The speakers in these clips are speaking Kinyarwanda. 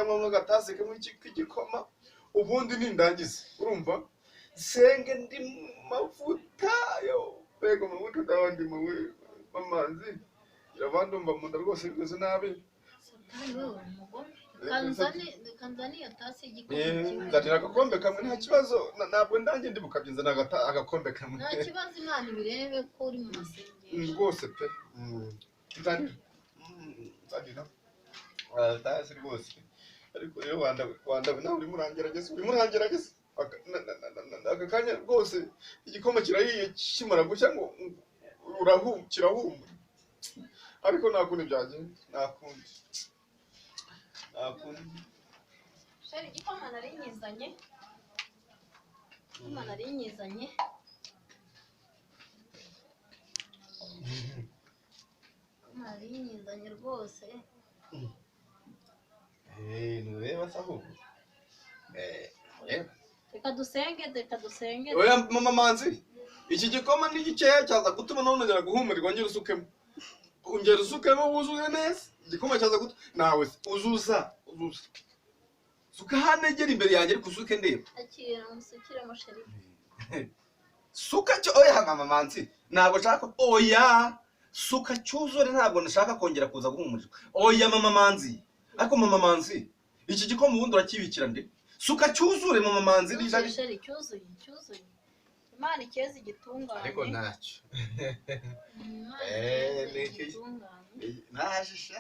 mu gatasi kamwe k'igikoma ubundi nindangiza urumva senge ndi mavuta yo pega amavuta ndabandi mawe amazi iravandumva mu nda rwose bigeze nabi kanzani yatasi igikoma nzanira agakombe kamwe nta kibazo ntabwo ndange ndi bukabyiza agakombe kamwe nta kibazo Imana ibirebe ko uri mu masengesho rwose pe nzanira tasi rwose ariko rero wanda nawe urimo urangerageza aka kanya rwose igikoma kirahiye kimara gushya ngo kirahumura ariko nakundi byagenda nakundi shari igikoma narinyizanye rwose nureba se ahubwo reka dusenge oya mama manzi iki gikoma ni gikeya cyaza gutuma nongera guhumurirwa ngera usukemo wuzuye neza igikoma cyaza gutuma nawe uzuza suka hanegera imbere yanjye ariko usuke ndeba musukire musheri suka cyo oya mama manzi ntabwo nshaka oya suka cyuzure ntabwo nashaka kongera kuza guhumurirwa oya mama manzi ariko mama manzi iki gikoma ubundi urakibikira nde suka cyuzure mama manzi sheri cyuzuye Imana ikeze igitunganye ariko ntacyo ntajisha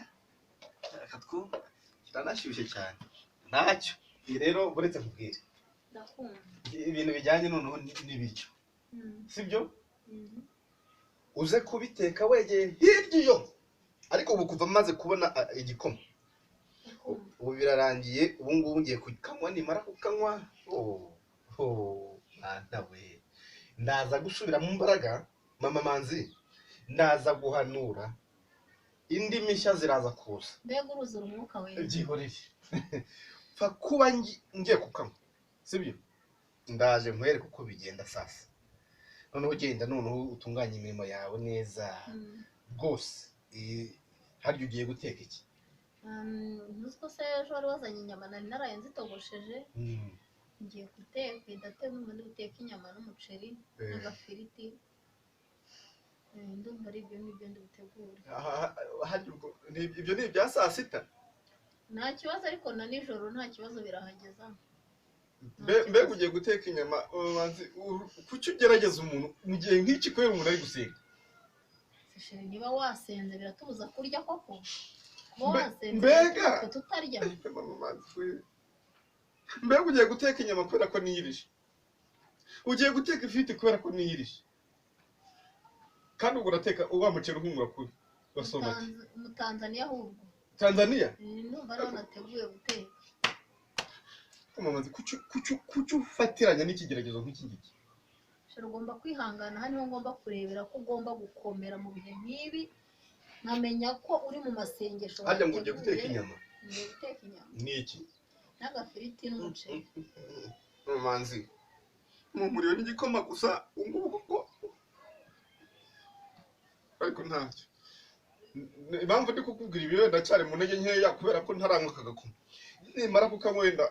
katwumva kiranashyushye cyane ntacyo rero buretse kubwira ibintu bijyanye noneho n'ibiryo sibyo uze kubiteka wegeye hirya iyo ariko ubu kuva maze kubona igikoma ubu birarangiye ubu ngubu ngiye kukanywa nimara kukanywa nawe ndaza gusubira mu mbaraga mama manzi ndaza guhanura indi mishya ziraza kuza mbega uruzura umwuka wera byihoreye pfa kuba ngiye kukanywa sibyo ndaje nkwereke uko bigenda sasa noneho ugenda noneho utunganya imirimo yawe neza rwose harya ugiye guteka iki nuziko se ejo wari wazanye inyama nari naraye nzitogosheje ngiye guteka idatema ubundi guteka inyama n'umuceri n'agafiriti ndumva ari ibyo ngibyo ndi butegure ibyo ni ibya saa sita nta kibazo ariko na nijoro nta kibazo birahageza mbega ugiye guteka inyama kuki ugerageza umuntu mu gihe nk'iki kubera umuntu ari gusenga sheri niba wasenze biratubuza kurya koko mbega tutarya mbega ugiye guteka inyama kubera ko niyirije ugiye guteka ifiriti kubera ko niyirije kandi ubwo urateka wa muceri uhumura kuri wasomati umutanzaniya ahubwo Tanzania ndumva ariho nateguye guteka mamazi kuki ufatiranya n'ikigeragezo nk'iki ngiki sheri ugomba kwihangana hano ngomba kurebera ko ugomba gukomera mu bihe nk'ibi nkamenya ko uri mu masengesho harya ngo ugiye guteka inyama ngiye guteka inyama ni iki n'agafiriti n'umuceri mamazi mumuriwe n'igikoma gusa ungubu kuko ariko ntacyo impamvu ndi kukubwira ibi wenda cyari mu ntege nkeya kubera ko ntaranywa aka gakoma nimara kukanywa wenda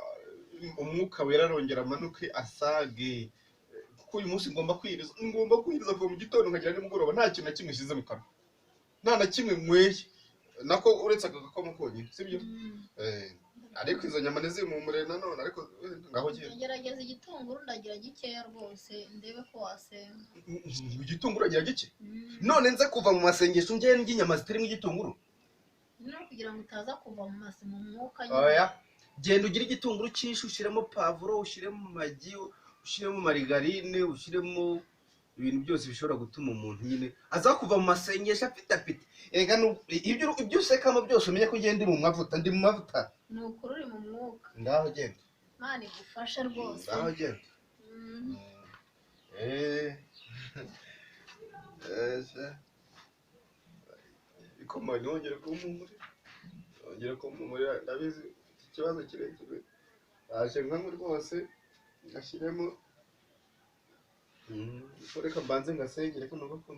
umwuka wera arongera amanuke asage kuko uyu munsi ngomba kwiriza kuva mu gitondo nkagera nimugoroba nta kintu na kimwe nshyize mu kanwa nta na kimwe nyweye nako uretse aka gakoma konyine sibyo ariko izo nyama ntizimumure nanone ariko ngaho gerageza igitunguru ndagira gikeya rwose ndebe ko wasenga igitunguru agira gike none nze kuva mu masengesho njye n'inyama zitarimo igitunguru no kugira ngo utaza kuva mu mwuka oya genda ugira igitunguru cyinshi ushyiremo pavuro ushyiremo magi ushyiremo marigarine ushyiremo ibintu byose bishobora gutuma umuntu nyine aza kuva mu masengesho afite apeti ega ibyo usekamo byose umenye ko ugenda ndi mu mavuta ni ukuri uri mu mwuka ngaho genda Imana igufashe rwose ngaho genda ikoma ntongere kumumurira ndabizi ikibazo kirekire yaje nkanywe rwose ngashyiremo reka mbanze ngasengere ko numva ko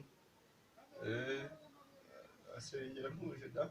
asengera nkuje da